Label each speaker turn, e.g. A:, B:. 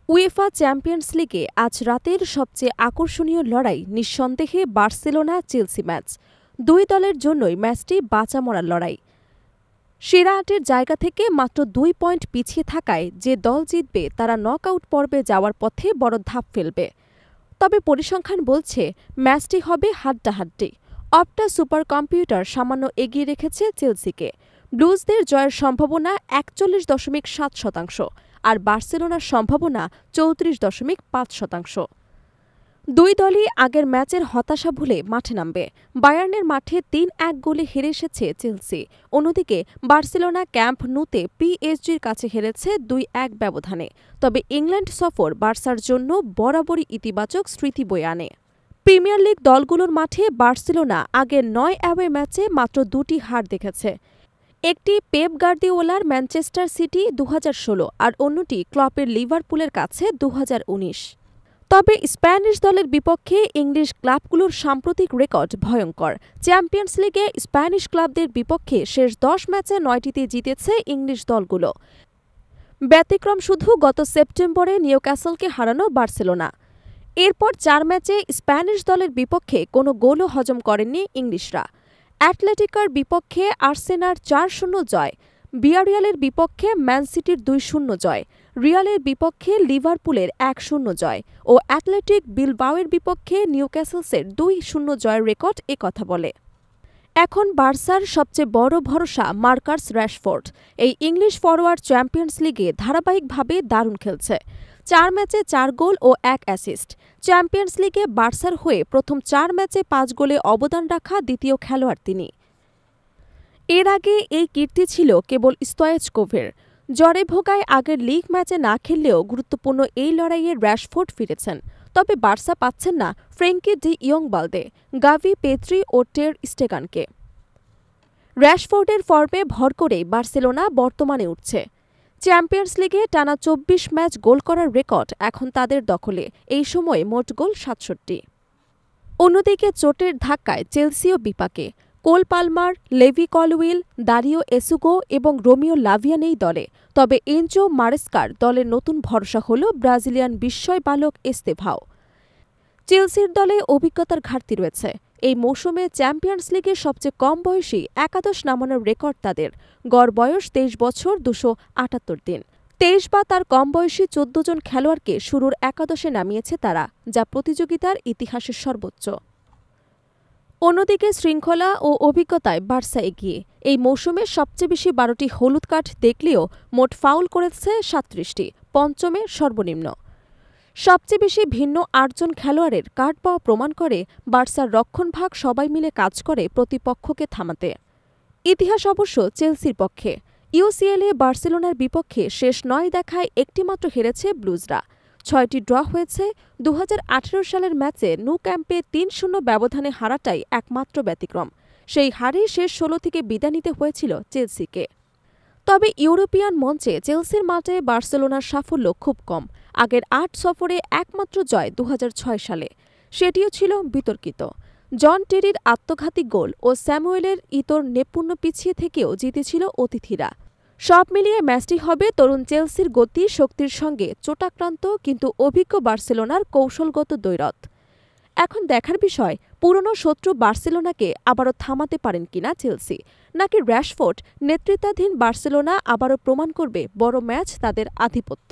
A: UEFA champions লিগে আজ রাতের সবচেয়ে আকর্ষণীয় লড়াই নিঃসন্দেহে বার্সেলোনা-চেলসি ম্যাচ। দুই দলের জন্যই ম্যাচটি বাঁচা-মরার লড়াই। সেরা আটের জায়গা থেকে মাত্র ২ পয়েন্ট পিছিয়ে থাকায় যে দল জিতবে তারা নকআউট পর্বে যাওয়ার পথে বড় ধাপ ফেলবে। তবে পরিসংখ্যান বলছে ম্যাচটি হবে হাড্ডাহাড্ডি। অপটা সুপার কম্পিউটার সামান্য এগিয়ে রেখেছে চেলসিকে। ব্লুজদের জয়ের সম্ভাবনা ৪১.৭%, আর বার্সেলোনার সম্ভাবনা ৩৪.৫%। দুই দলই আগের ম্যাচের হতাশা ভুলে মাঠে নামবে। বায়ার্নের মাঠে ৩-১ গোলে হেরে এসেছে চেলসি। অন্যদিকে বার্সেলোনা ক্যাম্প নুতে পিএসজির কাছে হেরেছে ২-১ ব্যবধানে। তবে ইংল্যান্ড সফর বার্সার জন্য বরাবরই ইতিবাচক স্মৃতি বয়ে আনে। প্রিমিয়ার লিগ দলগুলোর মাঠে বার্সেলোনা আগের ৯ অ্যাওয়ে ম্যাচে মাত্র ২টি হার দেখেছে। একটি পেপ গার্দিওলার ম্যানচেস্টার সিটি ২০১৬ আর অন্যটি ক্লপের লিভারপুলের কাছে ২০১৯। তবে স্প্যানিশ দলের বিপক্ষে ইংলিশ ক্লাবগুলোর সাম্প্রতিক রেকর্ড ভয়ঙ্কর। চ্যাম্পিয়ন্স লিগে স্প্যানিশ ক্লাবদের বিপক্ষে শেষ ১০ ম্যাচে ৯টিতে জিতেছে ইংলিশ দলগুলো। ব্যতিক্রম শুধু গত সেপ্টেম্বরে নিউক্যাসলকে হারানো বার্সেলোনা। এরপর ৪ ম্যাচে স্প্যানিশ দলের বিপক্ষে কোনো গোলও হজম করেননি ইংলিশরা। অ্যাটলেটিকার বিপক্ষে আর্সেনার ৪-০ জয়, বিয়ারিয়ালের বিপক্ষে ম্যান সিটির ২-০ জয়, রিয়ালের বিপক্ষে লিভারপুলের ১-০ জয় ও অ্যাটলেটিক বিলবাওয়ের বিপক্ষে নিউক্যাসলসের ২-০ জয়ের রেকর্ড কথা বলে। এখন বার্সার সবচেয়ে বড় ভরসা মার্কাস র্যাশফোর্ড। এই ইংলিশ ফরোয়ার্ড চ্যাম্পিয়ন্স লিগে ধারাবাহিকভাবে দারুণ খেলছে। ৪ ম্যাচে ৪ গোল ও ১ অ্যাসিস্ট। চ্যাম্পিয়ন্স লিগে বার্সার হয়ে প্রথম ৪ ম্যাচে ৫ গোলে অবদান রাখা দ্বিতীয় খেলোয়াড় তিনি। এর আগে এই কীর্তি ছিল কেবল স্টোয়াইচকোভের। জ্বরে ভোগায় আগের লিগ ম্যাচে না খেললেও গুরুত্বপূর্ণ এই লড়াইয়ে র্যাশফোর্ড ফিরেছেন। তবে বার্সা পাচ্ছেন না ফ্রেঙ্কি ডি ইয়ং বালদে, গাভি, পেদ্রি ও টের স্টেগানকে। র্যাশফোর্ডের ফর্মে ভর করেই বার্সেলোনা বর্তমানে উঠছে। চ্যাম্পিয়ন্স লিগে টানা ২৪ ম্যাচ গোল করার রেকর্ড এখন তাদের দখলে। এই সময়ে মোট গোল ৬৭। অন্যদিকে চোটের ধাক্কায় চেলসিও বিপাকে। Cole Palmer, Levi Colwill, Dario Essugo এবং রোমিও লাভিয়া নেই দলে। তবে এনজো মারেস্কার দলের নতুন ভরসা হল ব্রাজিলিয়ান বিস্ময় বালক এস্তেভাও। চেলসির দলে অভিজ্ঞতার ঘাটতি রয়েছে। এই মৌসুমে চ্যাম্পিয়ন্স লিগের সবচেয়ে কম বয়সী একাদশ নামানোর রেকর্ড তাদের। গড় বয়স ২৩ বছর ২৭৮ দিন। ২৩ বা তার কম বয়সী ১৪ জন খেলোয়াড়কে শুরুর একাদশে নামিয়েছে তারা, যা প্রতিযোগিতার ইতিহাসের সর্বোচ্চ। অন্যদিকে শৃঙ্খলা ও অভিজ্ঞতায় বার্সা এগিয়ে। এই মৌসুমে সবচেয়ে বেশি ১২টি হলুদ কার্ড দেখলেও মোট ফাউল করেছে ৩৭টি, পঞ্চমে সর্বনিম্ন। সবচেয়ে বেশি ভিন্ন ৮ জন খেলোয়াড়ের কার্ড পাওয়া প্রমাণ করে বার্সার রক্ষণভাগ সবাই মিলে কাজ করে প্রতিপক্ষকে থামাতে। ইতিহাস অবশ্য চেলসির পক্ষে। ইউসিএলে বার্সেলোনার বিপক্ষে শেষ ৯ দেখায় একটিমাত্র হেরেছে ব্লুজরা। ৬টি ড্র হয়েছে। ২০১৮ সালের ম্যাচে ন্যু ক্যাম্পে ৩-০ ব্যবধানে হারাটাই একমাত্র ব্যতিক্রম। সেই হারেই শেষ ১৬ থেকে বিদায় নিতে হয়েছিল চেলসিকে। তবে ইউরোপিয়ান মঞ্চে চেলসির মাঠে বার্সেলোনার সাফল্য খুব কম। আগের ৮ সফরে একমাত্র জয় ২০০৬ সালে। সেটিও ছিল বিতর্কিত। জন টেরির আত্মঘাতী গোল ও স্যামুয়েলের ইতোর নেপুণ্য পিছিয়ে থেকেও জিতেছিল অতিথিরা। সব মিলিয়ে ম্যাচটি হবে তরুণ চেলসির গতি শক্তির সঙ্গে চোটাক্রান্ত কিন্তু অভিজ্ঞ বার্সেলোনার কৌশলগত দ্বৈরথ। এখন দেখার বিষয় পুরনো শত্রু বার্সেলোনাকে আবারও থামাতে পারেন কিনা চেলসি, নাকি র্যাশফোর্ড নেতৃত্বাধীন বার্সেলোনা আবারও প্রমাণ করবে বড় ম্যাচ তাদের আধিপত্য।